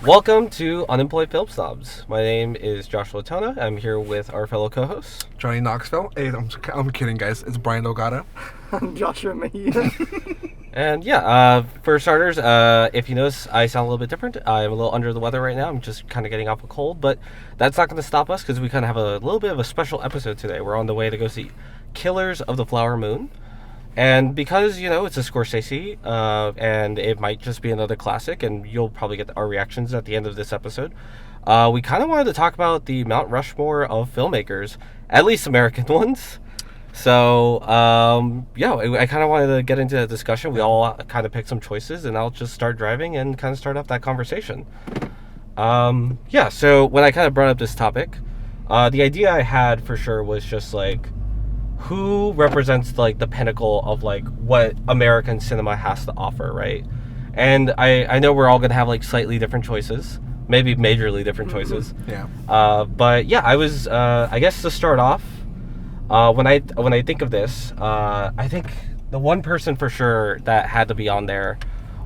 Welcome to Unemployed Film Snobs. My name is Letona. I'm here with our fellow co-hosts. Johnny Knoxville. Hey, I'm kidding, guys. It's Brian Delgado. I'm Joshua Mejia. And for starters, if you notice, I sound a little bit different. I'm a little under the weather right now. I'm just kind of getting off a cold, but that's not going to stop us because we kind of have a little bit of a special episode today. We're on the way to go see Killers of the Flower Moon. And because, it's a Scorsese, and it might just be another classic, and you'll probably get our reactions at the end of this episode, we kind of wanted to talk about the Mount Rushmore of filmmakers, at least American ones. So, I kind of wanted to get into the discussion. We all kind of picked some choices, and I'll just start driving and kind of start off that conversation. So when I kind of brought up this topic, the idea I had for sure was just like, who represents the pinnacle of what American cinema has to offer, right? And I know we're all gonna have slightly different choices, maybe majorly different choices. Yeah. I was I guess to start off, when I think of this, I think the one person for sure that had to be on there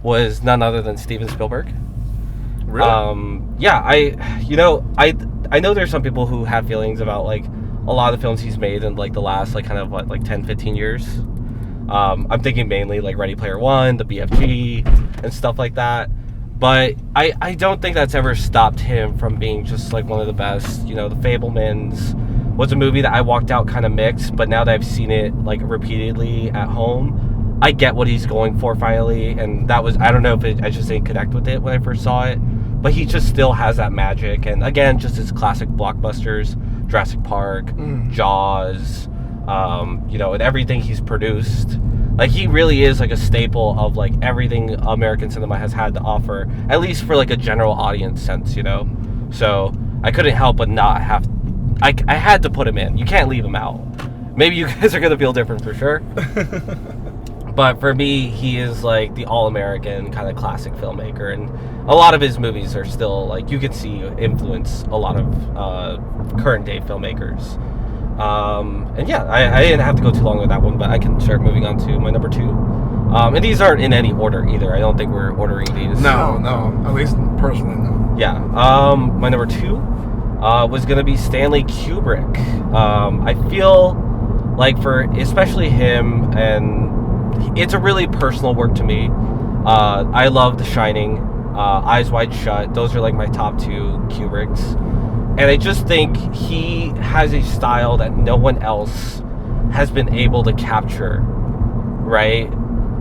was none other than Steven Spielberg. Really? I know there's some people who have feelings about a lot of films he's made in the last 10, 15 years. I'm thinking mainly Ready Player One, the BFG, and stuff like that. But I don't think that's ever stopped him from being just one of the best. The Fabelmans was a movie that I walked out kind of mixed, but now that I've seen it repeatedly at home, I get what he's going for finally. And that was, I don't know if I just didn't connect with it when I first saw it, but he just still has that magic. And again, just his classic blockbusters. Jurassic Park, Jaws, and everything he's produced. He really is a staple of everything American cinema has had to offer, at least for a general audience sense, So I couldn't help but not have. I had to put him in. You can't leave him out. Maybe you guys are gonna feel different for sure. But for me, he is the all-American kind of classic filmmaker, and a lot of his movies are still you can see influence a lot of current-day filmmakers. I didn't have to go too long with that one, but I can start moving on to my number two. And these aren't in any order either. I don't think we're ordering these. No, at least personally, no. Yeah. My number two was gonna be Stanley Kubrick. I feel for especially him, and it's a really personal work to me. I love The Shining, Eyes Wide Shut. Those are my top two Kubricks. And I just think he has a style that no one else has been able to capture, right?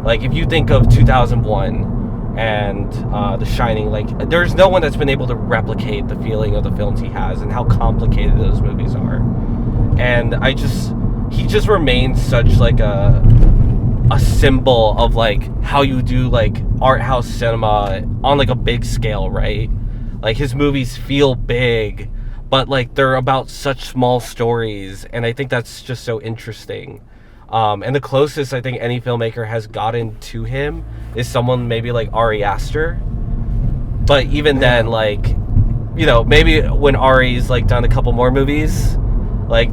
If you think of 2001 and The Shining, there's no one that's been able to replicate the feeling of the films he has and how complicated those movies are. And he just remains such a symbol of how you do art house cinema on a big scale, right? His movies feel big, but they're about such small stories, and I think that's just so interesting. And the closest I think any filmmaker has gotten to him is someone maybe Ari Aster. But even then, maybe when Ari's done a couple more movies,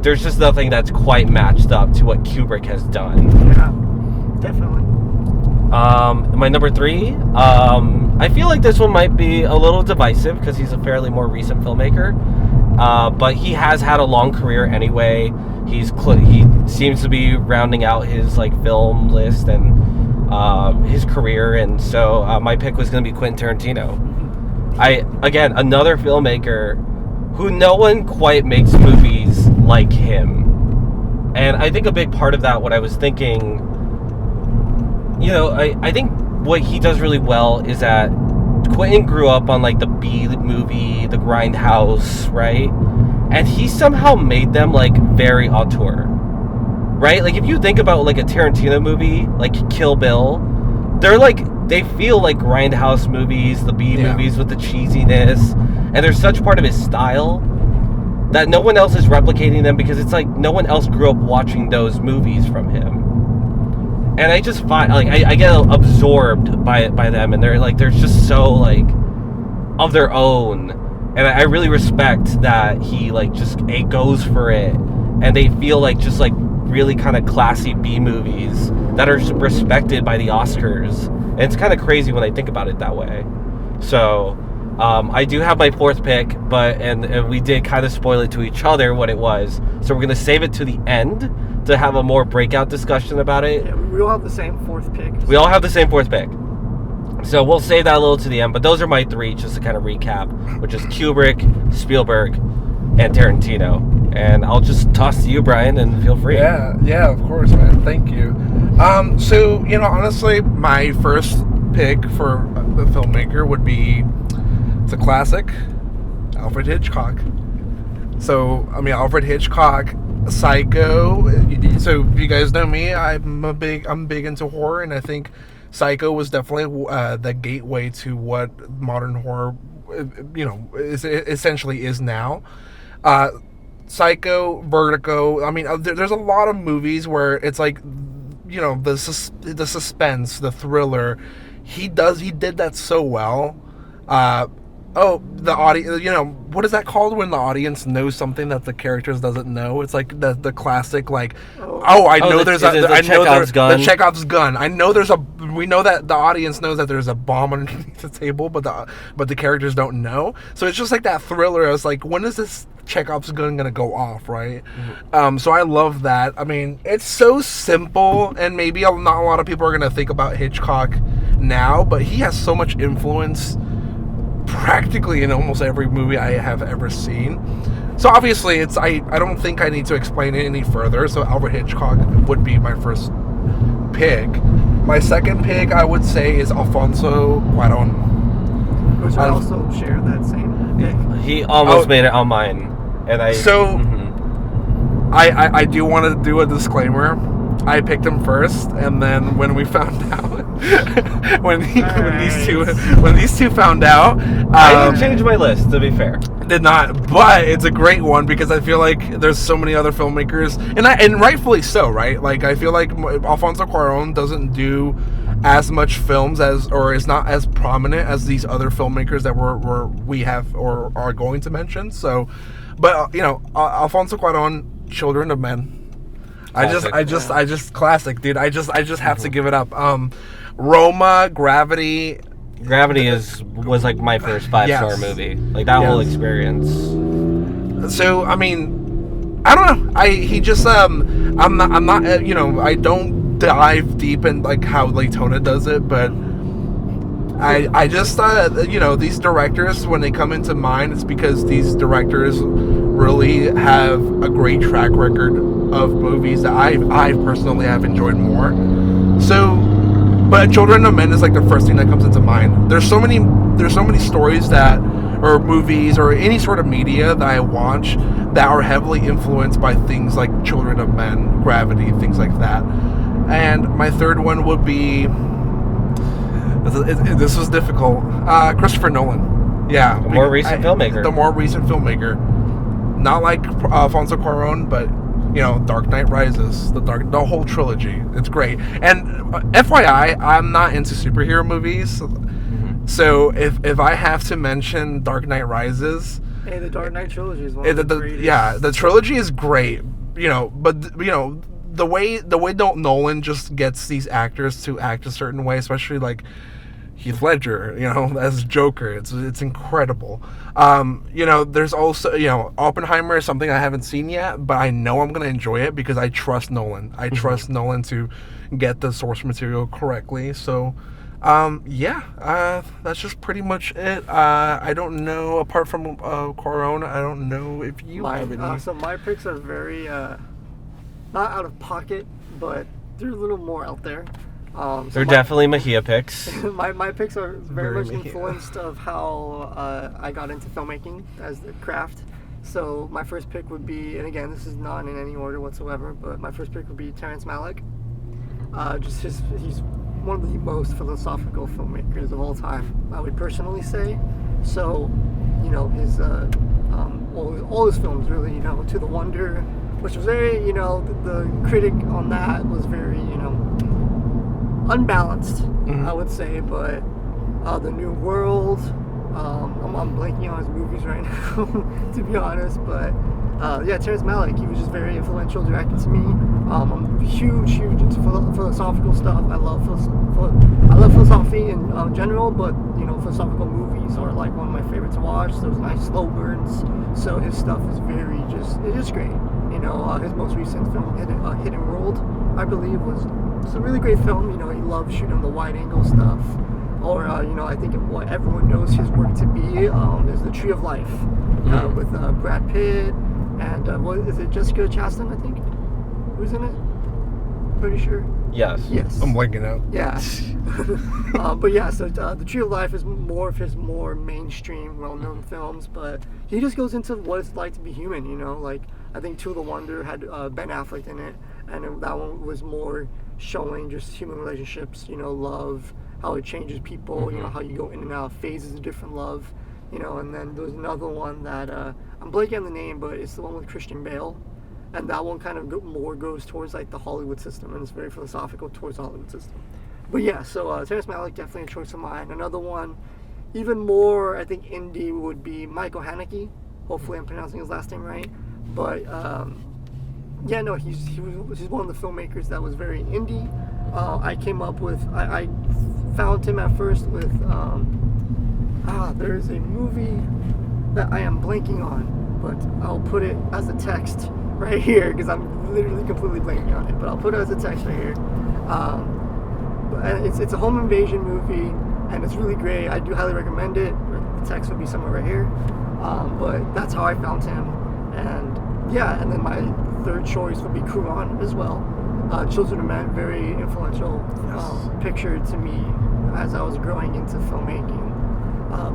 there's just nothing that's quite matched up to what Kubrick has done. Yeah, definitely. My number three, I feel this one might be a little divisive because he's a fairly more recent filmmaker, but he has had a long career anyway. He seems to be rounding out his film list and his career, and so my pick was going to be Quentin Tarantino. Again, another filmmaker who no one quite makes movies like him, and I think a big part of that, what I was thinking, I think what he does really well is that Quentin grew up on the B movie, the Grindhouse, right? And he somehow made them very auteur, right? If you think about a Tarantino movie, Kill Bill, they're they feel like Grindhouse movies, the B movies with the cheesiness, and they're such part of his style that no one else is replicating them because it's no one else grew up watching those movies from him. And I just find I get absorbed by them, and they're just so of their own, and I really respect that he just goes for it, and they feel just really kind of classy B movies that are respected by the Oscars, and it's kind of crazy when I think about it that way. So I do have my fourth pick, but and we did kind of spoil it to each other what it was. So we're going to save it to the end to have a more breakout discussion about it. Yeah, we all have the same fourth pick. We all have the same fourth pick. So we'll save that a little to the end. But those are my three, just to kind of recap, which is Kubrick, Spielberg, and Tarantino. And I'll just toss to you, Brian, and feel free. Yeah, of course, man. Thank you. So, honestly, my first pick for the filmmaker would be the classic, Alfred Hitchcock. So, Alfred Hitchcock, Psycho. So, you guys know me. I'm big into horror, and I think Psycho was definitely the gateway to what modern horror, essentially is now. Psycho, Vertigo. There's a lot of movies where it's like, the suspense, the thriller. He did that so well. The audience, what is that called when the audience knows something that the characters doesn't know? It's like the classic, like, the Chekhov's gun. We know that the audience knows that there's a bomb underneath the table, but the characters don't know. So it's just like that thriller. I was like, when is this Chekhov's gun gonna go off, right? Mm-hmm. So I love that. It's so simple, and maybe not a lot of people are gonna think about Hitchcock now, but he has so much influence practically in almost every movie I have ever seen. So obviously I don't think I need to explain it any further. So Alfred Hitchcock would be my first pick. My second pick, I would say, is Alfonso Cuarón. Which I also share that same pick. He almost made it on mine. And I do want to do a disclaimer. I picked him first, and then when we found out, when these two found out, I didn't change my list, to be fair. Did not, but it's a great one because I feel like there's so many other filmmakers, and rightfully so, right? Like, I feel like Alfonso Cuarón doesn't do as much films or is not as prominent as these other filmmakers that we have or are going to mention. So, but Alfonso Cuarón, Children of Men. Classic, dude. I just have to give it up. Roma, Gravity. Gravity was like my first 5-star movie. Like that whole experience. So I don't know. I'm not. I don't dive deep in like how Letona does it, but I just these directors, when they come into mind, it's because these directors really have a great track record of movies that I personally have enjoyed more. So, but Children of Men is like the first thing that comes into mind. There's so many stories or movies or any sort of media that I watch that are heavily influenced by things like Children of Men, Gravity, things like that. And my third one would be, this was difficult, Christopher Nolan. Yeah. The more recent filmmaker. Not like Alfonso Cuarón, but Dark Knight Rises, the whole trilogy. It's great. And FYI, I'm not into superhero movies, so if I have to mention Dark Knight Rises, hey, the Dark Knight trilogy is one of the greatest. Yeah, the trilogy is great. But the way Nolan just gets these actors to act a certain way, especially like Heath Ledger, as Joker. It's incredible. There's also, Oppenheimer is something I haven't seen yet, but I know I'm going to enjoy it because I trust Nolan. I trust Nolan to get the source material correctly. So, that's just pretty much it. I don't know, apart from Cuarón, I don't know if you have any. So my picks are very, not out of pocket, but they're a little more out there. They're definitely Mejia picks. my picks are very much Mejia. influenced of how I got into filmmaking as the craft. So my first pick would be, and again, this is not in any order whatsoever, but my first pick would be Terrence Malick. He's one of the most philosophical filmmakers of all time, I would personally say. So, his all his films really, To the Wonder, which was very, the critic on that was very, unbalanced, I would say, but The New World, I'm blanking on his movies right now, to be honest, but Terrence Malick, he was just very influential director to me. I'm huge into philosophical stuff. I love philosophy in general, but philosophical movies are like one of my favorites to watch. Those nice slow burns. So his stuff is it's just great. His most recent film, Hidden World, I believe, it's a really great film. He loves shooting the wide angle stuff. Or, I think what everyone knows his work to be is The Tree of Life with Brad Pitt and what is it, Jessica Chastain, I think? Who's in it? Pretty sure. Yes. I'm blanking out. Yeah. But yeah, so The Tree of Life is more of his more mainstream, well-known films, but he just goes into what it's like to be human, like I think Two of the Wonder had Ben Affleck in it, and that one was more showing just human relationships, love, how it changes people, how you go in and out of phases of different love, and then there's another one that, I'm blanking on the name, but it's the one with Christian Bale, and that one kind of more goes towards like the Hollywood system, and it's very philosophical towards the Hollywood system. But yeah, so Terrence Malick, definitely a choice of mine. Another one, even more, I think indie would be Michael Haneke. Hopefully I'm pronouncing his last name right. But yeah, no, he's one of the filmmakers that was very indie. I found him at first with there's a movie that I am blanking on, but I'll put it as a text right here because I'm literally completely blanking on it. But I'll put it as a text right here. It's a home invasion movie, and it's really great. I do highly recommend it. The text would be somewhere right here. But that's how I found him. And yeah, and then my third choice would be Kuran as well. Children of Men, very influential picture to me as I was growing into filmmaking.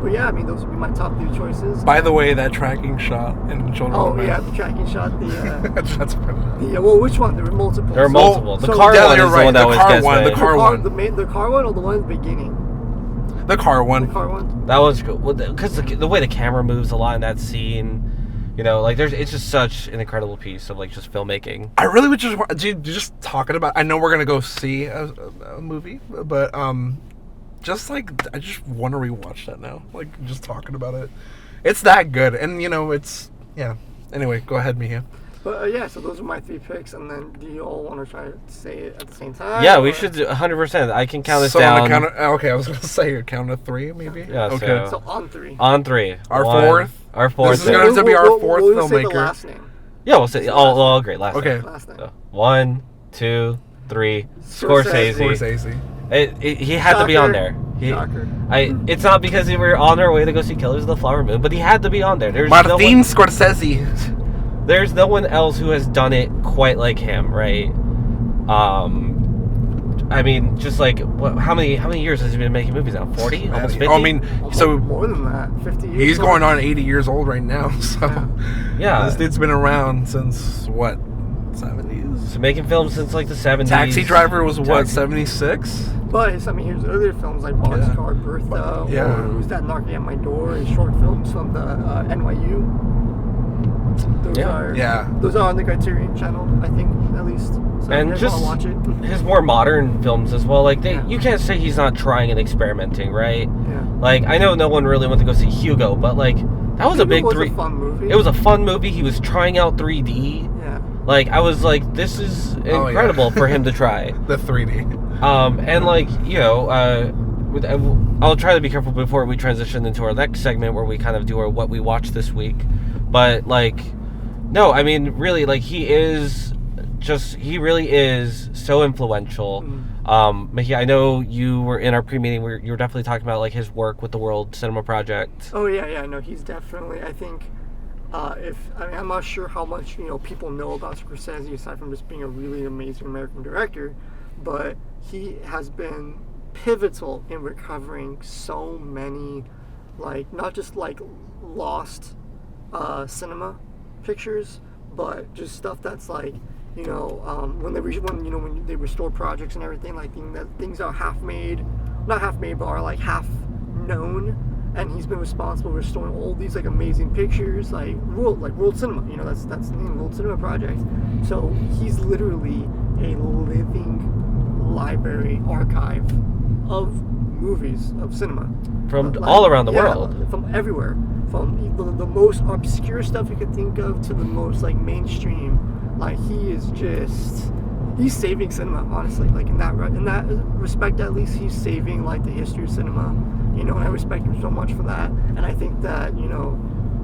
But yeah, I mean, those would be my top 3 choices. By the way, that tracking shot in Children of Men. Oh yeah, the tracking shot. That's well, which one? There were multiple. There are multiple. The so, car yeah, one you're is right. the one that always gets me. The car one. The car one, or the one at the beginning? The car one. The car one. That was good because the way the camera moves a lot in that scene. It's just such an incredible piece of just filmmaking. I really would just talking about. I know we're gonna go see a movie, but I just want to rewatch that now. Just talking about it, it's that good, and it's Anyway, go ahead, Mejia. But yeah, so those are my 3 picks, and then do you all want to try to say it at the same time? Yeah, we should 100%. I can count us down. Okay, I was gonna say a count of 3, maybe. Yeah. Okay. So on 3. On 3. Our fourth. Our fourth. This is going to be our fourth we'll say filmmaker. the last name. Yeah, we'll say. Oh, great. Last Okay. name. Last name. So, 1, 2, 3. Scorsese. He had to be on there. Shocker. It's not because we were on our way to go see Killers of the Flower Moon, but he had to be on there. Martin Scorsese. There's no one else who has done it quite like him, right? I mean, just how many years has he been making movies now? 40? Almost 50? I mean, so more than that, 50 years. He's going on 80 years old right now. So yeah, this dude's been around since what, 70s? So making films since the 70s. Taxi Driver was what, 76? But here's earlier films like Boxcar, Bertha, or Who's That Knocking at My Door, and short films from the NYU. Those are on the Criterion channel, I think, at least. So and just watch it. His more modern films as well. You can't say he's not trying and experimenting, right? Yeah. I know no one really went to go see Hugo, but that was a big a fun movie. It was a fun movie. He was trying out 3D. Yeah. I was this is incredible for him to try. The 3D. I'll try to be careful before we transition into our next segment where we kind of do our what we watched this week. But no, I mean, really, he really is so influential. Mejia, I know you were in our pre-meeting where you were definitely talking about his work with the World Cinema Project. Oh yeah, no, he's definitely, I think, I'm not sure how much people know about Scorsese aside from just being a really amazing American director, but he has been pivotal in recovering so many, not just lost cinema pictures, but just stuff that's when they restore projects and everything, things are not half made, but are half known, and he's been responsible for restoring all these amazing pictures, World Cinema. That's the name, World Cinema Project. So he's literally a living library archive of movies, of cinema from all around the world, from everywhere, from the most obscure stuff you could think of to the most mainstream. He is just he's saving cinema, honestly. Like in that respect, at least he's saving like the history of cinema. You know, and I respect him so much for that. And I think that, you know,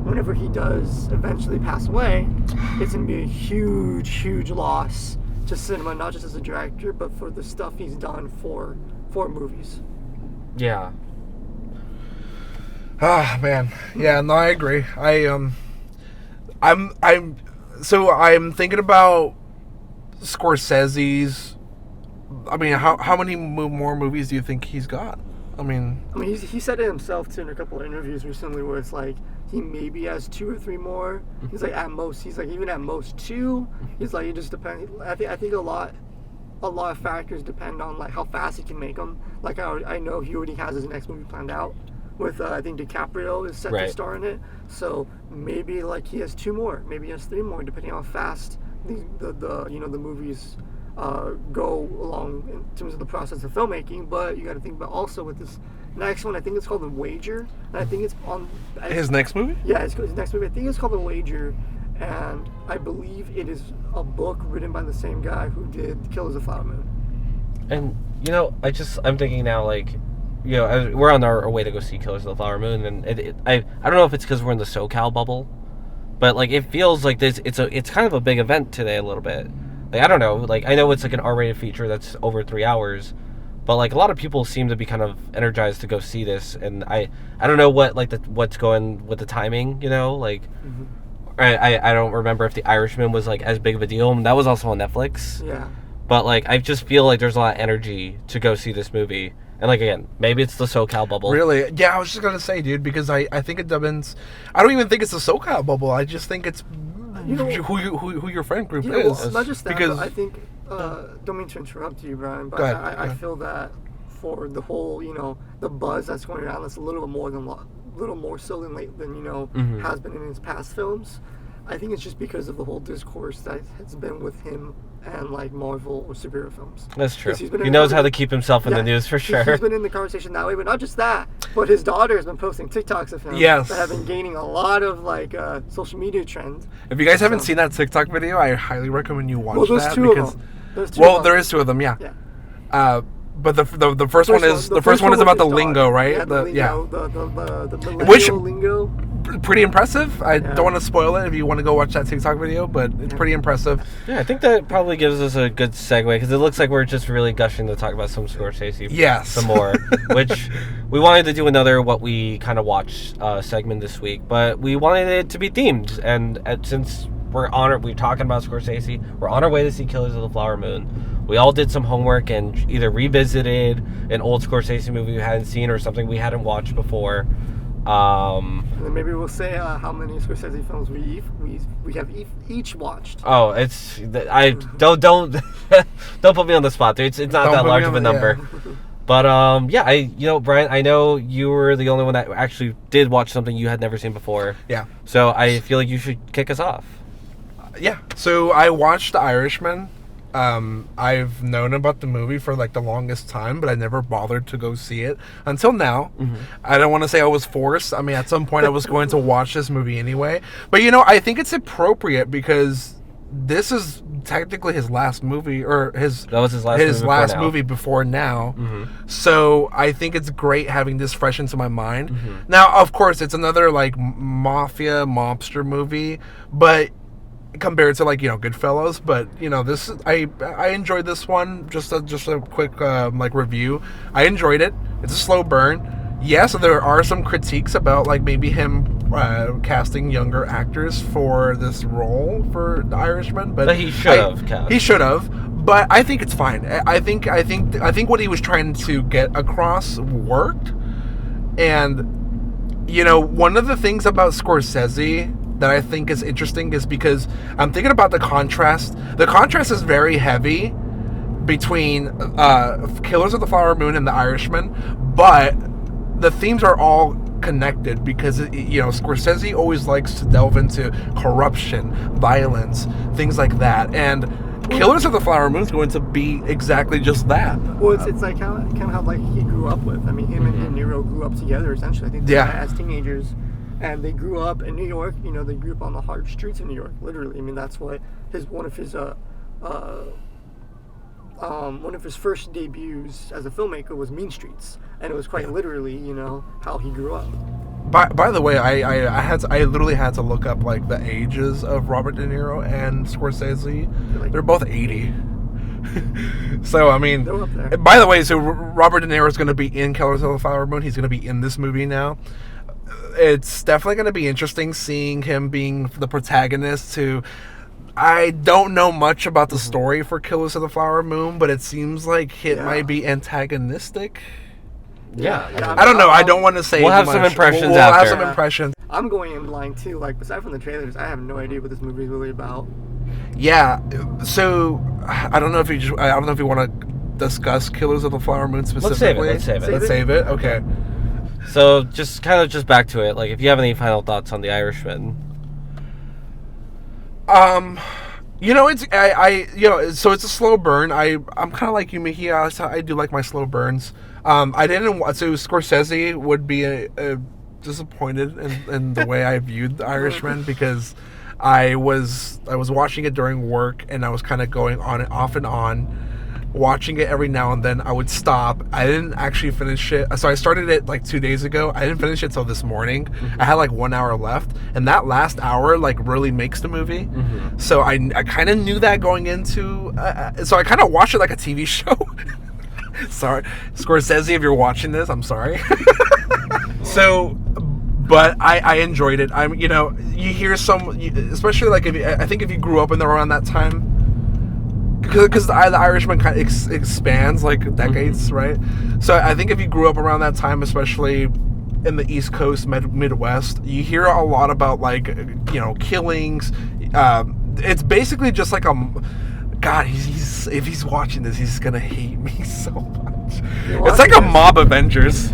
whenever he does eventually pass away, it's gonna be a huge, huge loss to cinema, not just as a director, but for the stuff he's done for movies. Yeah. Ah, man. Yeah, no, I agree. I'm thinking about Scorsese's. I mean, how many more movies do you think he's got? I mean, he said it himself too in a couple of interviews recently, where it's like he maybe has 2 or 3 more. He's like at most. He's like even at most 2. He's like it just depends. I think a lot of factors depend on like how fast he can make them. Like I know he already has his next movie planned out with I think DiCaprio is set to star in it. So maybe like he has 2 more, maybe he has 3 more, depending on how fast the movies go along in terms of the process of filmmaking. But you got to think about also with this next one, I think it's called The Wager, and I think it's on his next movie. Yeah, his next movie. I think it's called The Wager, and I believe it is a book written by the same guy who did Killers of the Flower Moon. And you know, I'm thinking now, like, you know, we're on our way to go see Killers of the Flower Moon, and I don't know if it's because we're in the SoCal bubble, but like it feels like it's kind of a big event today a little bit. Like, I don't know, like I know it's like an R-rated feature that's over 3 hours, but like a lot of people seem to be kind of energized to go see this, and I don't know what's going with the timing, you know, like I don't remember if The Irishman was like as big of a deal, and that was also on Netflix. Yeah. But like I just feel like there's a lot of energy to go see this movie. And like again, maybe it's the SoCal bubble. Really? Yeah, I was just gonna say, dude, because I think it depends. I don't even think it's the SoCal bubble. I just think it's who your friend group is. Well, not just that, because but I think don't mean to interrupt you, Brian, but I feel that for the whole, you know, the buzz that's going around, that's a little more so than you know has been in his past films. I think it's just because of the whole discourse that has been with him and like Marvel or superhero films. That's true. He knows how to keep himself in the news for sure. He's been in the conversation that way, but not just that. But his daughter has been posting TikToks of him that have been gaining a lot of like social media trends. If you guys haven't seen that TikTok video, I highly recommend you watch that. Well, there's 2 of them. There is 2 of them. Yeah. But the first one is about the lingo, right? Yeah, the lingo. Which lingo. Pretty impressive. I don't want to spoil it if you want to go watch that TikTok video, but it's pretty impressive. Yeah, I think that probably gives us a good segue, because it looks like we're just really gushing to talk about some Scorsese. Some more, which we wanted to do another what we kind of watched segment this week, but we wanted it to be themed, and since we're talking about Scorsese, we're on our way to see Killers of the Flower Moon. We all did some homework and either revisited an old Scorsese movie we hadn't seen or something we hadn't watched before. And then maybe we'll say how many Scorsese films we have each watched. Oh, don't don't put me on the spot, dude. It's not that large of a number. Yeah. But Brian, I know you were the only one that actually did watch something you had never seen before. Yeah. So I feel like you should kick us off. Yeah. So I watched The Irishman. I've known about the movie for like the longest time, but I never bothered to go see it until now. I don't want to say I was forced. I mean, at some point I was going to watch this movie anyway. But I think it's appropriate because this is technically his last movie, or his last movie before now. So I think it's great having this fresh into my mind. Now, of course, it's another like mobster movie, but compared to like Goodfellas, but this I enjoyed this one. Just a quick like review. I enjoyed it. It's a slow burn. Yes, there are some critiques about like maybe him casting younger actors for this role for The Irishman, but he should have cast. He should have, but I think it's fine. I think what he was trying to get across worked, and one of the things about Scorsese that I think is interesting is because I'm thinking about the contrast. The contrast is very heavy between Killers of the Flower Moon and The Irishman, but the themes are all connected because Scorsese always likes to delve into corruption, violence, things like that, and Killers of the Flower Moon is going to be exactly just that. Well, it's like kind of how like he grew up with. I mean, him and De Niro grew up together essentially. I think as teenagers. And they grew up in New York. They grew up on the hard streets of New York, literally. I mean, that's what one of his one of his first debuts as a filmmaker was Mean Streets, and it was quite literally, how he grew up. By the way, I literally had to look up like the ages of Robert De Niro and Scorsese. They're both 80. So I mean, they're up there. By the way, so Robert De Niro is going to be in Killers of the Flower Moon. He's going to be in this movie now. It's definitely going to be interesting seeing him being the protagonist. I don't know much about the story for Killers of the Flower Moon, but it seems like it might be antagonistic. Yeah. I don't know. I don't want to say. We'll have much. some impressions We'll after. have some impressions. I'm going in blind too. Like, aside from the trailers, I have no idea what this movie is really about. Yeah. So I don't know if you want to discuss Killers of the Flower Moon specifically. Let's save it. Let's save it. Okay. So just back to it. Like, if you have any final thoughts on The Irishman. So it's a slow burn. I'm kind of like you, Mejia. I do like my slow burns. I didn't. So Scorsese would be disappointed in the way I viewed The Irishman because I was watching it during work and I was kind of going on and off and on, watching it every now and then. I would stop. I didn't actually finish it. So I started it like 2 days ago. I didn't finish it till this morning. I had like 1 hour left, and that last hour like really makes the movie. So I kind of knew that going into. So I kind of watched it like a TV show. Sorry, Scorsese, if you're watching this, I'm sorry. But I enjoyed it. You hear especially like I think if you grew up around that time. Because the Irishman kind of expands like decades, right? So I think if you grew up around that time, especially in the East Coast, Midwest, you hear a lot about like killings. It's basically just like God. If he's watching this, he's gonna hate me so much. It's like a mob Avengers.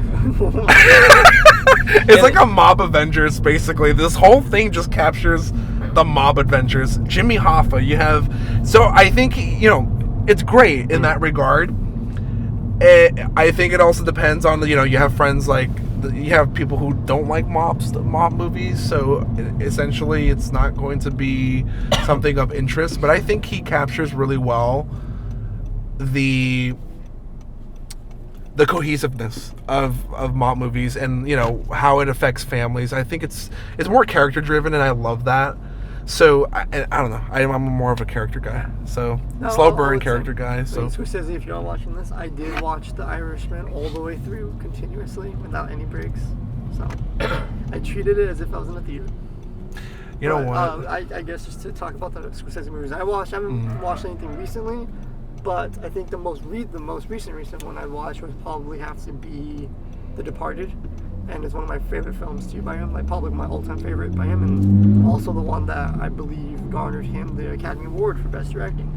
It's like a mob Avengers, basically. This whole thing just captures the mob adventures. Jimmy Hoffa, you have. So I think it's great in that regard. I think it also depends on you have friends like you have people who don't like mob movies. So essentially, it's not going to be something of interest. But I think he captures really well the cohesiveness of mob movies and how it affects families. I think it's more character driven, and I love that. So I don't know. I'm more of a character guy. So slow burn character guy. So Scorsese, if you're watching this, I did watch The Irishman all the way through continuously without any breaks. So I treated it as if I was in a theater. You know what? I guess just to talk about the Scorsese movies I haven't watched anything recently, but I think the most recent one I watched would probably have to be The Departed. And it's one of my favorite films too by him, like probably my all-time favorite by him, and also the one that I believe garnered him the Academy Award for Best Directing.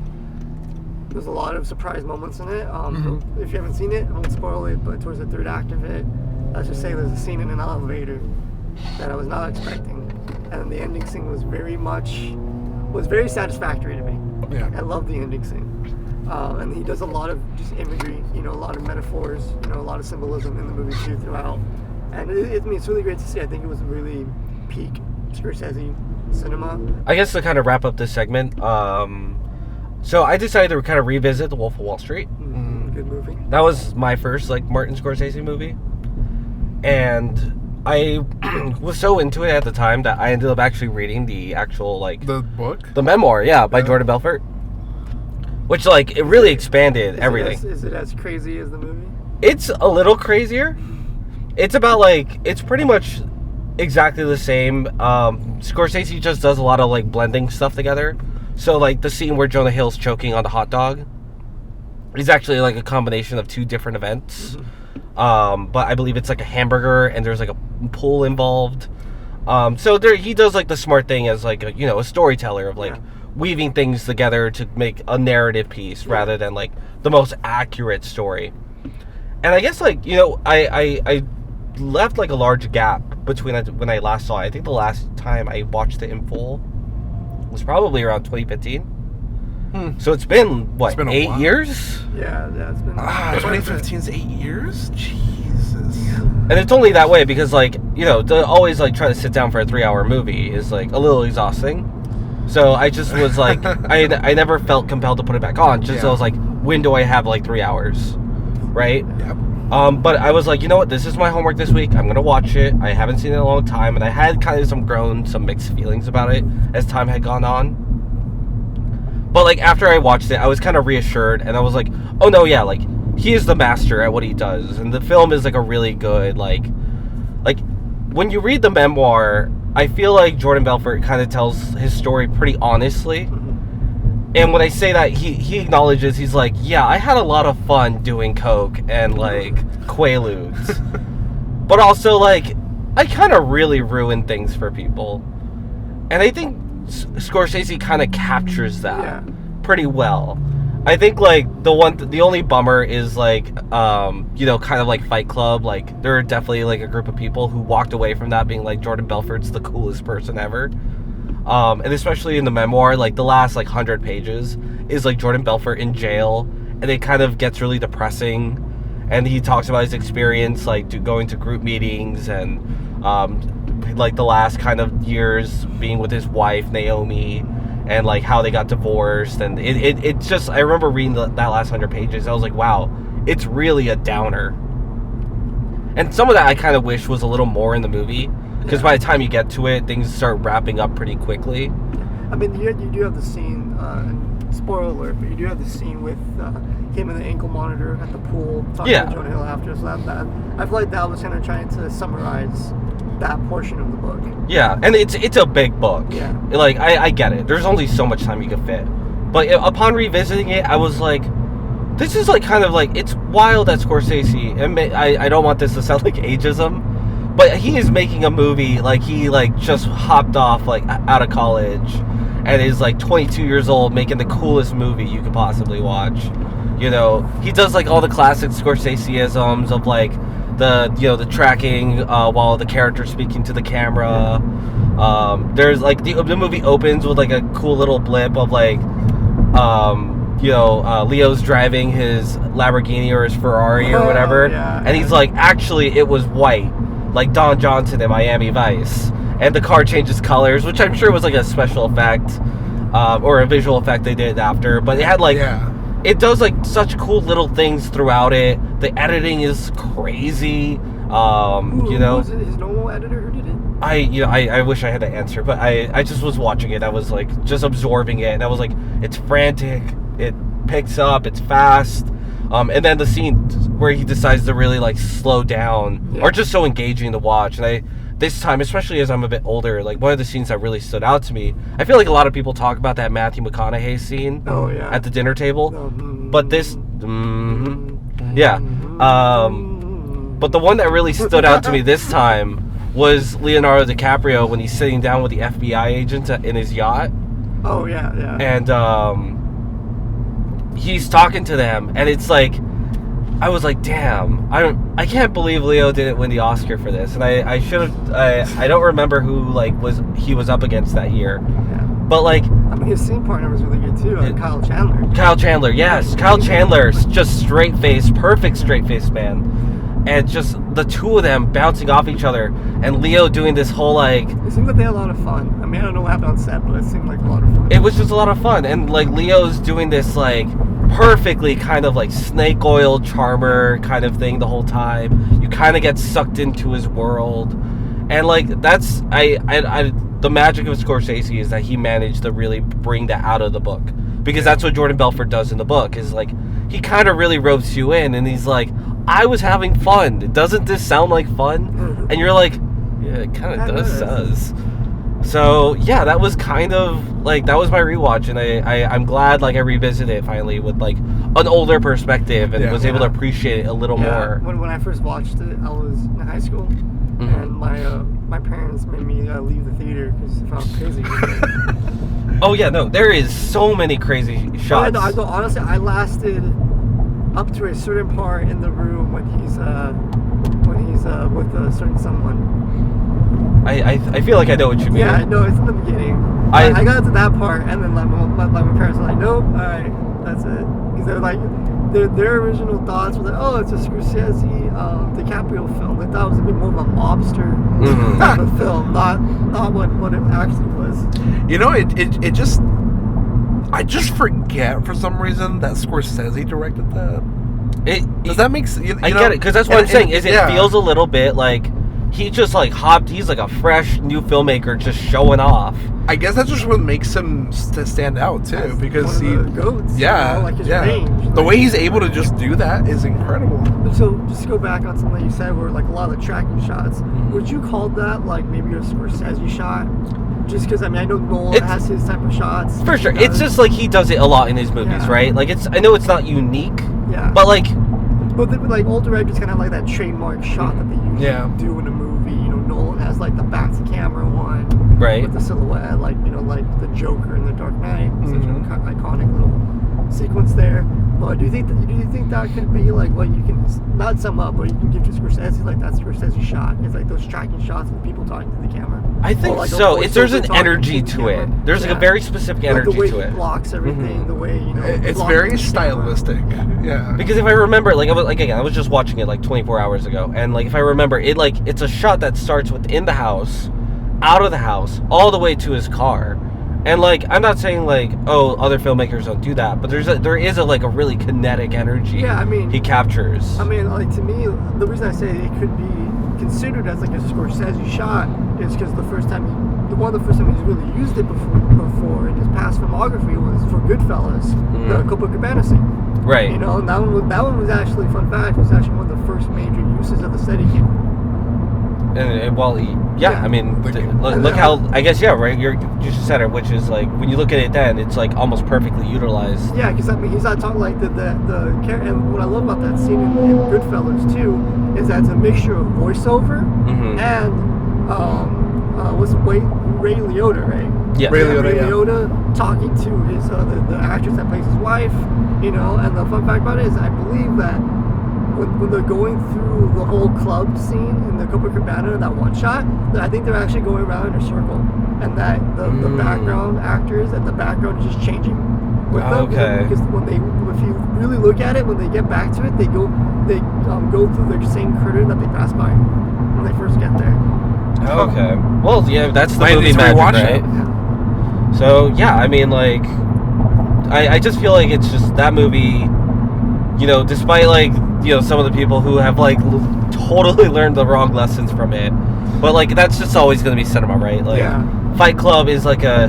There's a lot of surprise moments in it. If you haven't seen it, I won't spoil it, but towards the third act of it, let's just say there's a scene in an elevator that I was not expecting, and the ending scene was very satisfactory to me. Yeah. I love the ending scene. And he does a lot of just imagery, a lot of metaphors, a lot of symbolism in the movie too throughout. And it's really great to see. I think it was really peak Scorsese cinema. I guess to kind of wrap up this segment, so I decided to kind of revisit The Wolf of Wall Street. Good movie. That was my first Martin Scorsese movie, and I was so into it at the time that I ended up actually reading the actual the book, the memoir, by Jordan Belfort, which it really expanded everything. Is it as crazy as the movie? It's a little crazier. It's about it's pretty much exactly the same. Scorsese just does a lot of blending stuff together. So the scene where Jonah Hill's choking on the hot dog is actually a combination of two different events. But I believe it's a hamburger and there's a pool involved. So he does the smart thing as a storyteller of weaving things together to make a narrative piece rather than the most accurate story. And I guess I left a large gap between when I last saw it. I think the last time I watched it in full was probably around 2015. So it's been 8 years? Yeah, it's been 2015's 8 years? Jesus. And it's only that way because to always try to sit down for a 3-hour movie is a little exhausting. So I just was I never felt compelled to put it back on. So I was window I have, like 3 hours, right? Yep. But I was like, you know what? This is my homework this week. I'm gonna watch it. I haven't seen it in a long time, and I had kind of some mixed feelings about it as time had gone on. But like after I watched it, I was kind of reassured, and I was like, oh no, yeah, like he is the master at what he does, and the film is like a really good like when you read the memoir, I feel like Jordan Belfort kind of tells his story pretty honestly. And when I say that, he acknowledges, he's like, yeah, I had a lot of fun doing coke and like Quaaludes, but also like I kind of really ruined things for people, and I think Scorsese kind of captures that pretty well. I think like the only bummer is like you know, kind of like Fight Club. Like there are definitely like a group of people who walked away from that being like, Jordan Belfort's the coolest person ever. And especially in the memoir, like the last like 100 pages is like Jordan Belfort in jail, and it kind of gets really depressing. And he talks about his experience like going to group meetings and like the last kind of years being with his wife Naomi, and like how they got divorced. And it just, I remember reading that last 100 pages, I was like, wow, it's really a downer. And some of that I kind of wish was a little more in the movie, because by the time you get to it, things start wrapping up pretty quickly. I mean, you do have the scene, spoiler alert, but you do have the scene with him and the ankle monitor at the pool talking to Jonah Hill after. So that I feel like that was kind of trying to summarize that portion of the book. Yeah, and it's a big book. Yeah. Like, I get it. There's only so much time you can fit. But upon revisiting it, I was like, this is like kind of like, it's wild that Scorsese, and I don't want this to sound like ageism, but he is making a movie like he like just hopped off like out of college and is like 22 years old making the coolest movie you could possibly watch. You know, he does like all the classic Scorsese-isms of like the tracking while the character's speaking to the camera. There's like the movie opens with like a cool little blip of like Leo's driving his Lamborghini or his Ferrari or whatever, and he's like, actually it was white, like Don Johnson in Miami Vice, and the car changes colors, which I'm sure was like a special effect or a visual effect they did after, but it had like it does like such cool little things throughout it. The editing is crazy. Was it his normal editor who did it? I wish I had the answer, but I just was watching it. I was like just absorbing it, and I was like, it's frantic, it picks up, it's fast, and then the scene where he decides to really like slow down are just so engaging to watch. And this time, especially as I'm a bit older, like one of the scenes that really stood out to me, I feel like a lot of people talk about that Matthew McConaughey scene at the dinner table, but this but the one that really stood out to me this time was Leonardo DiCaprio when he's sitting down with the FBI agent in his yacht. Oh, yeah. And he's talking to them, and it's like, I was like, damn, I can't believe Leo didn't win the Oscar for this. And I should have, I don't remember who like he was up against that year. Yeah. But like, I mean, his scene partner was really good too, Kyle Chandler. Kyle Chandler, yes. Kyle Chandler, just straight-faced, perfect straight-faced man. And just the two of them bouncing off each other, and Leo doing this whole like... It seemed like they had a lot of fun. I mean, I don't know what happened on set, but it seemed like a lot of fun. It was just a lot of fun, and like Leo's doing this like perfectly kind of like snake oil charmer kind of thing the whole time. You kind of get sucked into his world, and like that's the magic of Scorsese is that he managed to really bring that out of the book, because that's what Jordan Belfort does in the book, is like he kind of really ropes you in, and he's like, I was having fun. Doesn't this sound like fun? And you're like, yeah, it kind of does. So yeah, that was kind of like, that was my rewatch, and I'm glad like I revisited it finally with like an older perspective and was able to appreciate it a little more. When I first watched it, I was in high school, and my parents made me leave the theater because I found crazy. Oh yeah, no, there is so many crazy shots. Honestly, I lasted up to a certain part in the room when he's with a certain someone. I feel like I know what you mean. Yeah, no, it's in the beginning. I got to that part, and then like my parents were like, nope, all right, that's it. Because they're like, their original thoughts were like, oh, it's a Scorsese DiCaprio film. They thought it was a bit more of a mobster type of film, not what it actually was. You know, it just, I just forget for some reason that Scorsese directed that. Does that make sense? I get it, because that's what I'm saying. It feels a little bit like he just like hopped. He's like a fresh new filmmaker, just showing off. I guess that's just what makes him stand out too, because he goats. Yeah, like his range. The way he's able to just do that is incredible. So just to go back on something that you said, where like a lot of the tracking shots, would you call that like maybe a Scorsese shot? Just because I know Nolan has his type of shots. For sure, it's just like he does it a lot in his movies, right? Like I know it's not unique, but like. But like old directors kind of have like that trademark shot that they usually do in a movie. You know, Nolan has like the back to camera one, right? With the silhouette, like like the Joker in The Dark Knight, such an iconic little sequence there. But do you think that could be like what you can not sum up, but you can give to Scorsese, like that Scorsese shot? It's like those tracking shots with people talking to the camera. I think like so. There's an energy to it. There's like a very specific energy to it. The way he blocks everything, the way it's very stylistic. Yeah. Because if I remember, I was just watching it like 24 hours ago, and like if I remember, it's a shot that starts within the house, out of the house, all the way to his car. And like I'm not saying like other filmmakers don't do that, but there is a really kinetic energy. Yeah, I mean he captures. I mean, like to me, the reason I say it could be considered as like a Scorsese shot is because one of the first time he's really used it before in his past filmography was for Goodfellas, the Copacabana scene. Right. You know, and that one was actually, fun fact, was actually one of the first major uses of the Steadicam. And I mean, look how, I guess, right, you just said it, which is like, when you look at it then, it's like almost perfectly utilized. Yeah, because I mean, he's not talking like the and what I love about that scene in Goodfellas too, is that it's a mixture of voiceover and, Ray Liotta, right? Yeah. Ray Liotta talking to his, the actress that plays his wife, you know, and the fun fact about it is I believe that when they're going through the whole club scene in the Copacabana, that one shot, that I think they're actually going around in a circle, and that the background actors and the background is just changing with them. Okay. Because if you really look at it, when they get back to it, they go through the same curtain that they pass by when they first get there. Okay. Well, yeah, that's the movie magic, right? Yeah. So yeah, I mean, like, I just feel like it's just that movie. You know, despite like, you know, some of the people who have like totally learned the wrong lessons from it, but like that's just always going to be cinema, right? Like, Fight Club is like a,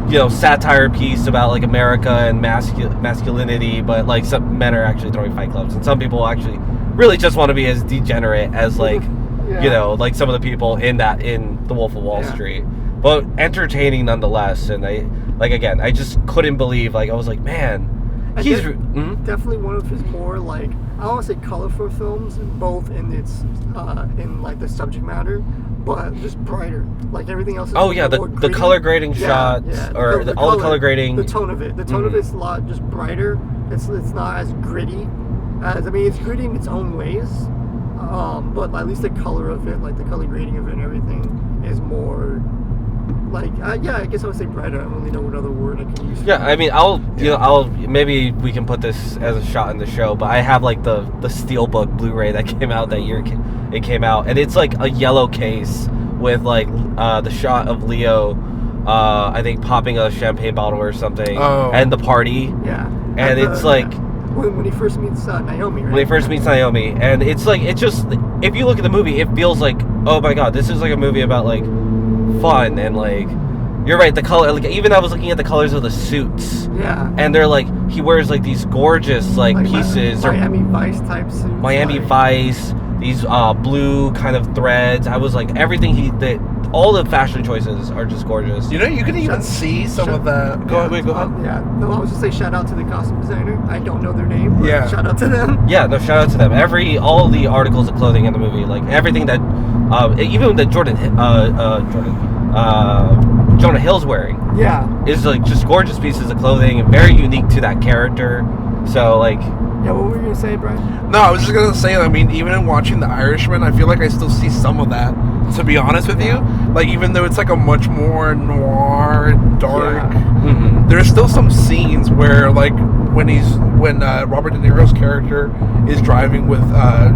you know, satire piece about like America and masculinity, but like some men are actually throwing fight clubs, and some people actually really just want to be as degenerate as like, you know, like some of the people in The Wolf of Wall Street, but entertaining nonetheless. And I just couldn't believe, like, I was like, man. He's definitely one of his more, like, I don't want to say colorful films, both in its in like the subject matter, but just brighter. Like everything else is the color grading shots, or all the color grading, the tone of it. The tone of it's a lot just brighter. It's not as gritty. It's gritty in its own ways, but at least the color of it, like the color grading of it and everything, is more. Like I guess I would say brighter. I don't really know what other word I can use. Yeah, I mean, maybe we can put this as a shot in the show, but I have like the Steelbook Blu-ray that came out that year. It came out, and it's like a yellow case with like the shot of Leo, I think popping a champagne bottle or something, and the party. Yeah, and it's like when he first meets Naomi, right? When he first meets Naomi, and it's like if you look at the movie, it feels like, oh my god, this is like a movie about like fun, and like you're right, the color, like even I was looking at the colors of the suits, and they're like, he wears like these gorgeous like pieces, Miami Vice type suits, Vice, these blue kind of threads. I was like, everything all the fashion choices are just gorgeous. You know, you can even see some of that. Go ahead. No, I was just say shout out to the costume designer. I don't know their name, but shout out to them. Yeah, no, shout out to them. All the articles of clothing in the movie, like everything that even that Jonah Hill's wearing, is like just gorgeous pieces of clothing and very unique to that character. So like, what were you gonna say, Brian? No, I was just gonna say, I mean, even in watching The Irishman, I feel like I still see some of that, to be honest with you. Like, even though it's like a much more noir, dark, there's still some scenes where, like, when he's when Robert De Niro's character is driving with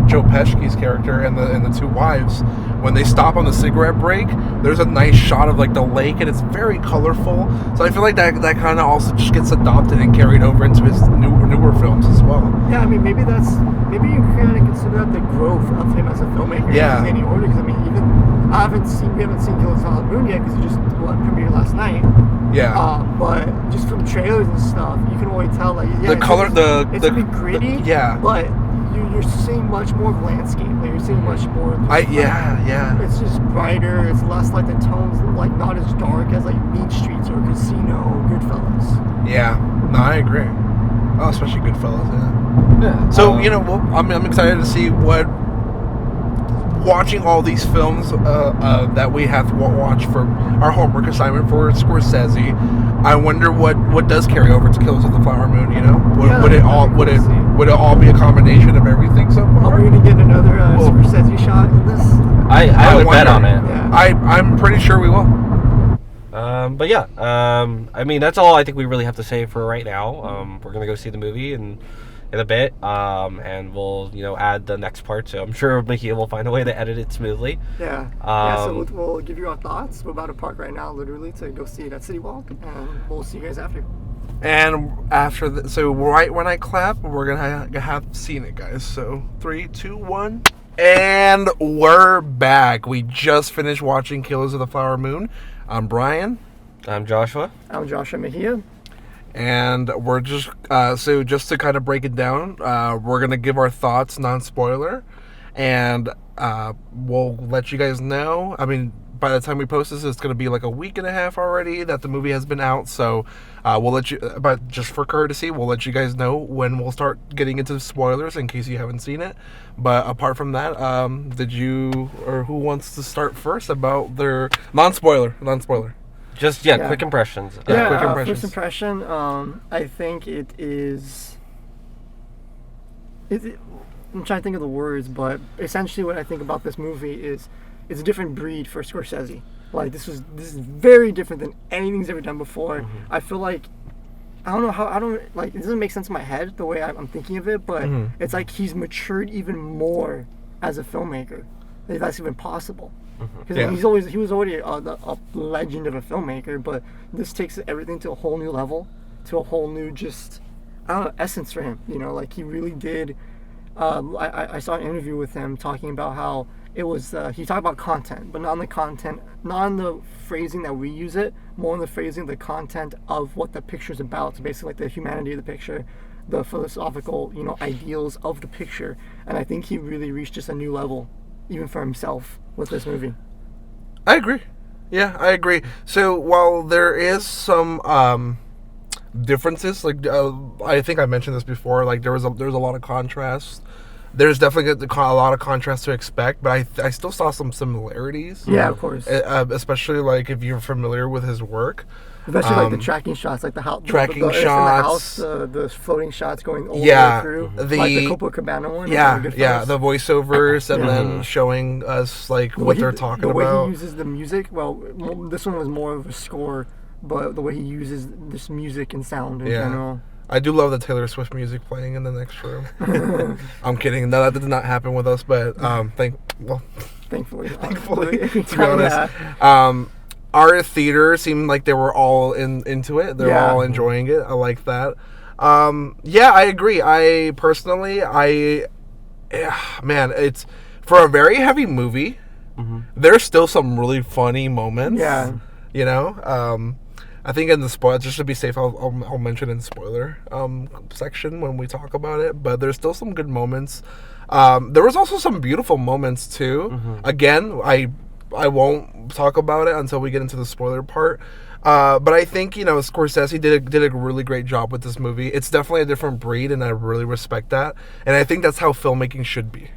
Joe Pesci's character and the two wives, when they stop on the cigarette break, there's a nice shot of like the lake, and it's very colorful. So I feel like that kind of also just gets adopted and carried over into his newer films as well. Yeah, I mean, maybe you kind of consider that the growth of him as a filmmaker. Yeah. In any order, because I mean, even we haven't seen Killers of the Flower Moon yet because it just premiered last night. Yeah. But just from trailers and stuff, you can already tell like the color, it's a bit gritty. Yeah. But you're seeing much more of landscape. Like you're seeing much more. Yeah. It's just brighter. It's less like the tones, like not as dark as like Mean Streets or Casino, Goodfellas. Yeah. No, I agree. Oh, especially Goodfellas. Yeah. Yeah. So I'm excited to see what. Watching all these films that we have to watch for our homework assignment for Scorsese, I wonder what does carry over to Killers of the Flower Moon. You know, would it all be a combination of everything so far? Are we gonna get another Scorsese shot in this? I would bet on it. Yeah. I'm pretty sure we will. But yeah, I mean that's all I think we really have to say for right now. We're gonna go see the movie in a bit, and we'll add the next part. So I'm sure Mejia will find a way to edit it smoothly. Yeah. So we'll give you our thoughts. We're about to park right now, literally, to go see it at City Walk, and we'll see you guys after. And after so right when I clap, we're gonna have seen it, guys. So 3, 2, 1, and we're back. We just finished watching Killers of the Flower Moon. I'm Brian. I'm Joshua. I'm Joshua Mejia. And we're just just to kind of break it down, we're gonna give our thoughts non-spoiler, and we'll let you guys know. I mean, by the time we post this, it's gonna be like a week and a half already that the movie has been out. So we'll let you. But just for courtesy, we'll let you guys know when we'll start getting into spoilers in case you haven't seen it. But apart from that, who wants to start first about their non-spoiler? Just quick impressions. Quick impressions. First impression, I think it is. I'm trying to think of the words, but essentially what I think about this movie is it's a different breed for Scorsese. Like this is very different than anything he's ever done before. Mm-hmm. I feel like it doesn't make sense in my head the way I'm thinking of it, but it's like he's matured even more as a filmmaker. If that's even possible. Because he was already a legend of a filmmaker, but this takes everything to a whole new level, to a whole new essence for him. Like he really did. I saw an interview with him talking about how it was. He talked about content, but not in the phrasing that we use it, more in the phrasing, the content of what the picture's about. So basically, like the humanity of the picture, the philosophical, ideals of the picture, and I think he really reached just a new level, even for himself, with this movie. I agree. Yeah, I agree. So while there is some differences, like I think I mentioned this before, like there's a lot of contrast. There's definitely a lot of contrast to expect, but I still saw some similarities. Yeah, of course. Especially like if you're familiar with his work. Especially like the tracking shots, like the house, shots, in the house, the floating shots going all the way through, like the Copacabana one. The voiceovers and then showing us like what they're talking about. The way he uses the music. Well, this one was more of a score, but the way he uses this music and sound in general. I do love the Taylor Swift music playing in the next room. I'm kidding. No, that did not happen with us, but thankfully, to be honest. Our theater seemed like they were all into it. They're all enjoying it. I like that. I agree. It's for a very heavy movie. Mm-hmm. There's still some really funny moments. Yeah. I think in the spoiler, just to be safe, I'll mention in the spoiler section when we talk about it. But there's still some good moments. There was also some beautiful moments too. Mm-hmm. Again, I won't talk about it until we get into the spoiler part. But I think, Scorsese did a really great job with this movie. It's definitely a different breed, and I really respect that. And I think that's how filmmaking should be.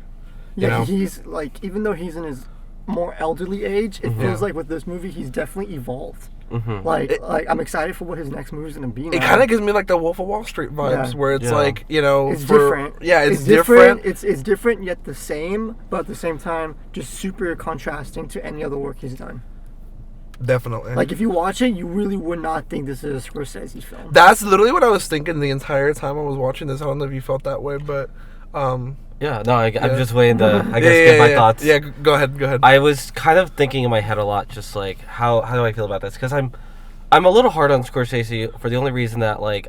He's like, even though he's in his more elderly age, it feels like with this movie, he's definitely evolved. Mm-hmm. Like I'm excited for what his next movie is going to be now. It kind of gives me like the Wolf of Wall Street vibes, where it's like, it's different. Yeah, it's different. It's different yet the same, but at the same time, just super contrasting to any other work he's done. Definitely. Like, if you watch it, you really would not think this is a Scorsese film. That's literally what I was thinking the entire time I was watching this. I don't know if you felt that way, but Yeah, no, I'm just waiting to, I guess, get my thoughts. Yeah, go ahead. I was kind of thinking in my head a lot, just like, how do I feel about this? Because I'm a little hard on Scorsese for the only reason that, like,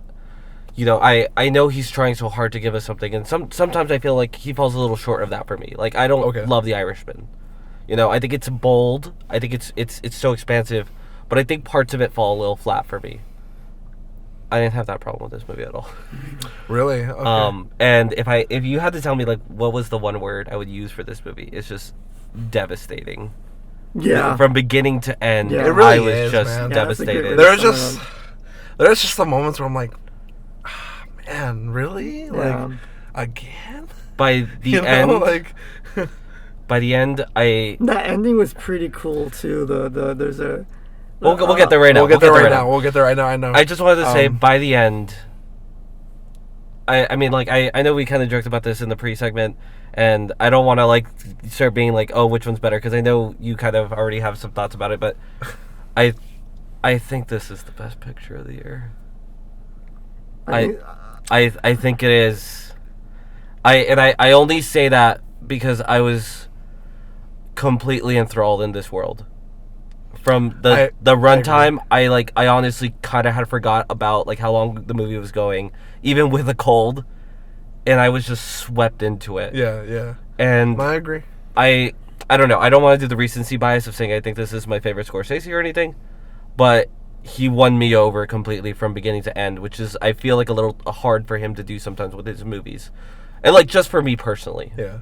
you know, I know he's trying so hard to give us something, and sometimes I feel like he falls a little short of that for me. Like, I don't love The Irishman. You know, I think it's bold. I think it's so expansive, but I think parts of it fall a little flat for me. I didn't have that problem with this movie at all. Really? Okay. And if you had to tell me, like, what was the one word I would use for this movie, it's just devastating. Yeah. From beginning to end, Yeah. It really I was is, just man. Yeah, devastated. that's a good There's just some moments where I'm like, man, really? Yeah. Like, again? By the You know, end, like, by the end, That ending was pretty cool too. There's a. we'll get there right now. We'll get there right now. We'll get there right now. I know. I just wanted to say, by the end, I mean, like, I know we kind of joked about this in the pre-segment, and I don't want to, like, start being like, oh, which one's better, because I know you kind of already have some thoughts about it, but I think this is the best picture of the year. I think it is. I only say that because I was completely enthralled in this world. From the runtime, I honestly kind of had forgot about, like, how long the movie was going, even with a cold, and I was just swept into it. Yeah. And I agree. I don't know. I don't want to do the recency bias of saying I think this is my favorite Scorsese or anything, but he won me over completely from beginning to end, which is, I feel like, a little hard for him to do sometimes with his movies. And, like, just for me personally. Yeah.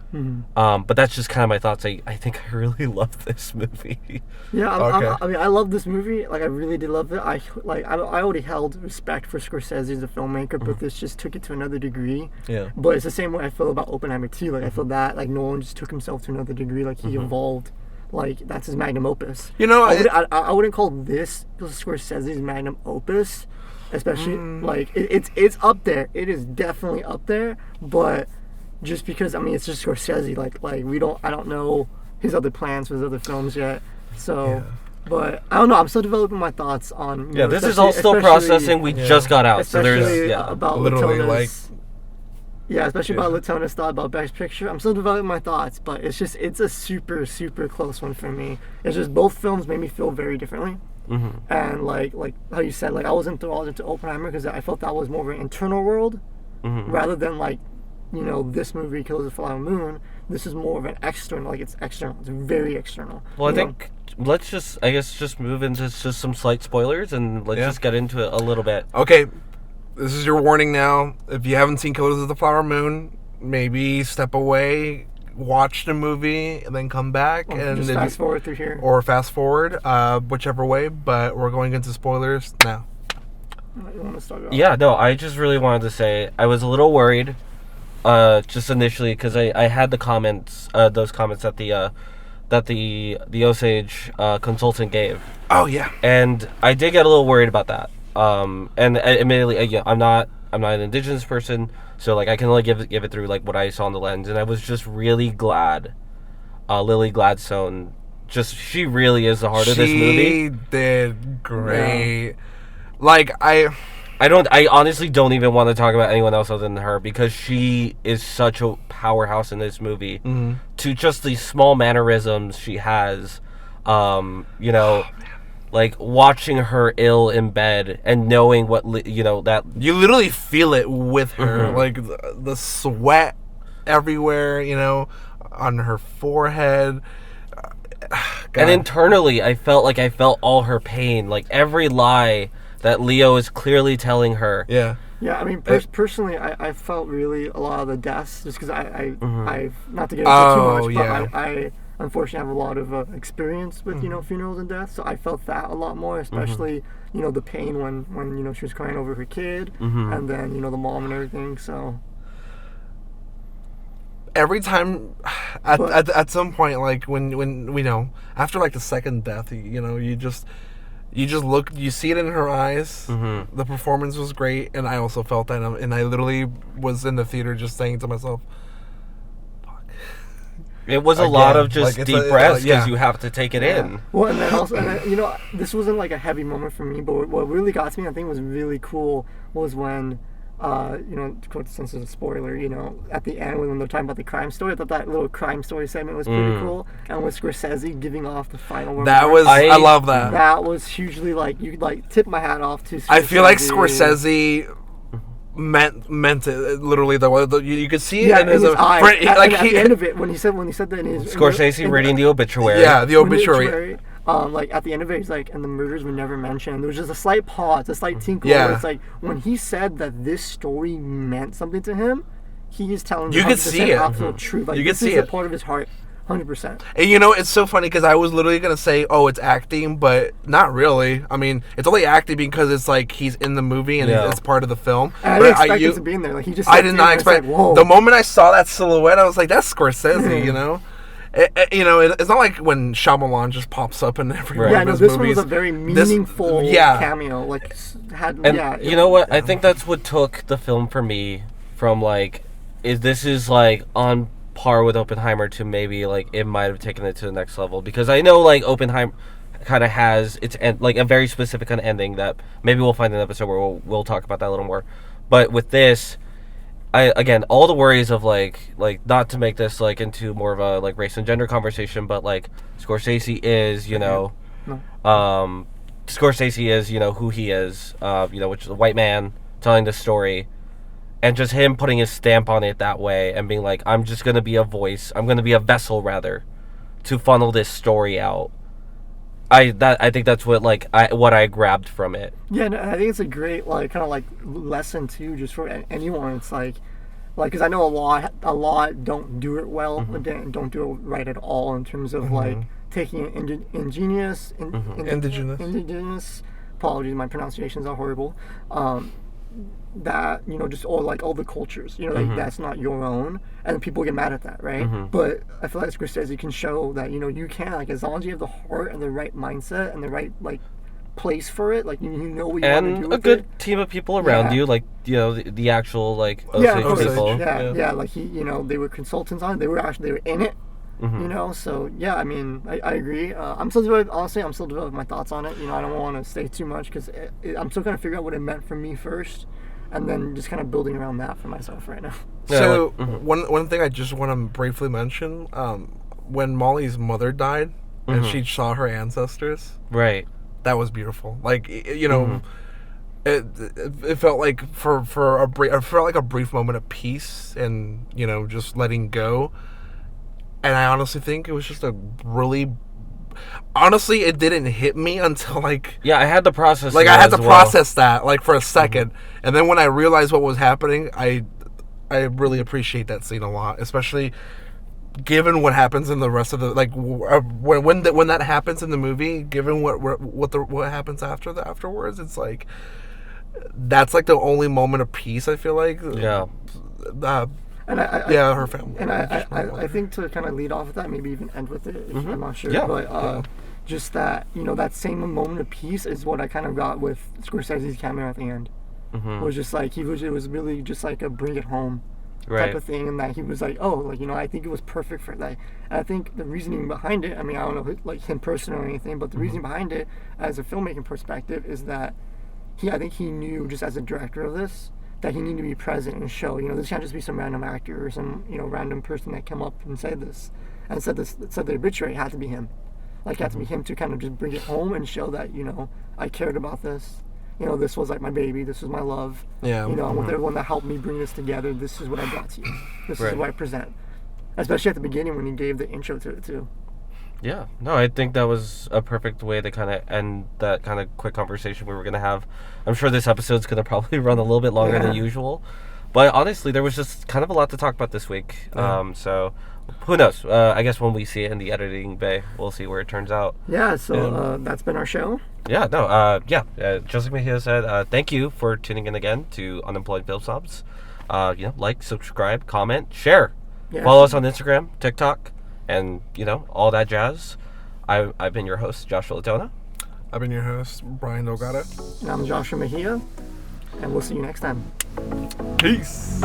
But that's just kind of my thoughts. I think I really love this movie. Yeah, Okay. I mean, I love this movie. Like, I really did love it. I already held respect for Scorsese as a filmmaker, but this just took it to another degree. Yeah. But it's the same way I feel about Oppenheimer too. Like, I feel that, like, Nolan just took himself to another degree. Like, he evolved. Like, that's his magnum opus. You know, I wouldn't call this Scorsese's magnum opus, especially like it's up there. It is definitely up there, but just because, I mean, it's just Scorsese. Like I don't know his other plans for his other films yet. So, but I don't know. I'm still developing my thoughts on. Yeah, this is all still processing. We just got out, so there's about literally Letona's, especially about Letona's thought about Best Picture. I'm still developing my thoughts, but it's a super, super close one for me. It's just both films made me feel very differently. And like how you said, like, I was enthralled into Oppenheimer because I felt that was more of an internal world rather than, like, you know, this movie, Killers of the Flower Moon. This is more of an external, like, it's external. It's very external. Well, I think let's just move into just some slight spoilers, and let's just get into it a little bit. Okay. This is your warning now. If you haven't seen Killers of the Flower Moon, maybe step away, watch the movie, and then come back. And just fast forward through here. Or fast forward, whichever way. But we're going into spoilers now. You want to start off? Yeah, no, I just really wanted to say I was a little worried, just initially, because I had the comments, those comments that the Osage consultant gave. Oh yeah. And I did get a little worried about that. And admittedly, I'm not an indigenous person, so, like, I can only give it through, like, what I saw on the lens, and I was just really glad Lily Gladstone, she really is the heart of this movie. She did great. Yeah. Like, I honestly don't even want to talk about anyone else other than her, because she is such a powerhouse in this movie. To just these small mannerisms she has, you know. Like, watching her ill in bed and knowing what, you know, that... You literally feel it with her. Like, the sweat everywhere, you know, on her forehead. And internally, I felt all her pain. Like, every lie that Leo is clearly telling her. Yeah. Yeah, I mean, personally, I felt really a lot of the deaths, just because I not to get into too much, but I unfortunately have a lot of experience with, you know, funerals and deaths, so I felt that a lot more, especially, you know, the pain when you know, she was crying over her kid, and then, you know, the mom and everything, so... Every time, at some point, like, when we know, after, like, the second death, you know, you just look, you see it in her eyes. The performance was great, and I also felt that, and I literally was in the theater just saying to myself, fuck. It was a lot of Like, just it's deep a- breaths because yeah. you have to take it in. Well, and then also, you know, this wasn't like a heavy moment for me, but what really got to me, I think was really cool, was when, you know, to quote since it's a spoiler, you know, at the end when they're talking about the crime story, I thought that little crime story segment was pretty cool. And with Scorsese giving off the final remarks. That was, I love that. That was hugely, like, you like tip my hat off to Scorsese. I feel like Scorsese meant it literally. You could see it in his eyes. like at the end of it when he said that in his Scorsese reading the obituary. Yeah, the obituary. Like at the end of it, he's like, and the murders were never mentioned. There was just a slight pause, a slight tinkle. Yeah. Where it's like when he said that this story meant something to him, he is telling You could see it. absolute truth. Like, You could this see is it. a part of his heart, 100%. And you know, it's so funny because I was literally gonna say, "Oh, it's acting," but not really. I mean, it's only acting because it's like he's in the movie and it's part of the film. And I But didn't expect him to be in there. Like he just. I did not expect. Like, whoa. The moment I saw that silhouette, I was like, "That's Scorsese," you know. You know, it's not like when Shyamalan just pops up in every one Yeah, of no, his this movies. one was a very meaningful yeah. cameo. Like, And you know what? I think that's what took the film for me from like, this is like on par with Oppenheimer to maybe like it might have taken it to the next level, because I know like Oppenheimer kind of has its like a very specific kind of ending that maybe we'll find an episode where we'll talk about that a little more. But with this, again, all the worries of like not to make this like into more of a like race and gender conversation, but like Scorsese is, you know, Scorsese is, you know, who he is, you know, which is a white man telling this story, and just him putting his stamp on it that way and being like, I'm just gonna be a voice, I'm gonna be a vessel rather, to funnel this story out. I think that's what what I grabbed from it. Yeah, no, I think it's a great like kind of like lesson too, just for anyone. It's like because I know a lot don't do it well, but don't do it right at all in terms of like taking an indigenous. Apologies, my pronunciations are horrible. That, you know, just all the cultures, you know, like that's not your own, and people get mad at that, right? But I feel like Scorsese can show that, you know, you can, like, as long as you have the heart and the right mindset and the right like place for it, like you know what you want to do And with a good it. team of people around you, like, you know, the actual like Yeah, Osage people. yeah, like he, you know, they were consultants on it, they were in it. You know, so yeah, I mean, I agree. I'm still developing my thoughts on it. You know, I don't want to say too much because I'm still trying to figure out what it meant for me first, and then just kind of building around that for myself right now. So one thing I just want to briefly mention, when Molly's mother died and she saw her ancestors, Right. that was beautiful. Like, you know, it felt like it felt like a brief moment of peace and, you know, just letting go. And I honestly think it was just a really... Honestly, it didn't hit me until, like... Yeah, I had to process Like, that I had to as well. process that, like, for a second. And then when I realized what was happening, I really appreciate that scene a lot. Especially given what happens in the rest of the... Like, when that happens in the movie, given what happens afterwards, it's like... That's, like, the only moment of peace, I feel like. Yeah. And her family. And I think to kind of lead off with that, maybe even end with it, if I'm not sure. Yeah. But just that, you know, that same moment of peace is what I kind of got with Scorsese's cameo at the end. It was just like, it was really just like a bring it home type of thing. And that he was like, oh, like, you know, I think it was perfect for that. And I think the reasoning behind it, I mean, I don't know like him personally or anything, but the reasoning behind it as a filmmaking perspective is that I think he knew just as a director of this, that he needed to be present and show, you know, this can't just be some random actor or some, you know, random person that came up and said this and said the obituary. It had to be him. Like, it had to be him to kind of just bring it home and show that, you know, I cared about this. You know, this was like my baby. This was my love. Yeah. You know, with everyone that helped me bring this together, this is what I brought to you. This is what I present. Especially at the beginning when he gave the intro to it, too. Yeah, no, I think that was a perfect way to kind of end that kind of quick conversation we were going to have. I'm sure this episode's going to probably run a little bit longer than usual. But honestly, there was just kind of a lot to talk about this week. So who knows? I guess when we see it in the editing bay, we'll see where it turns out. Yeah, so that's been our show. Yeah, no, just like Mejia said, thank you for tuning in again to Unemployed Film Snobs. You know, like, subscribe, comment, share. Yeah. Follow us on Instagram, TikTok, and, you know, all that jazz. I've been your host, Joshua Letona. I've been your host, Brian Delgado. And I'm Joshua Mejia, and we'll see you next time. Peace.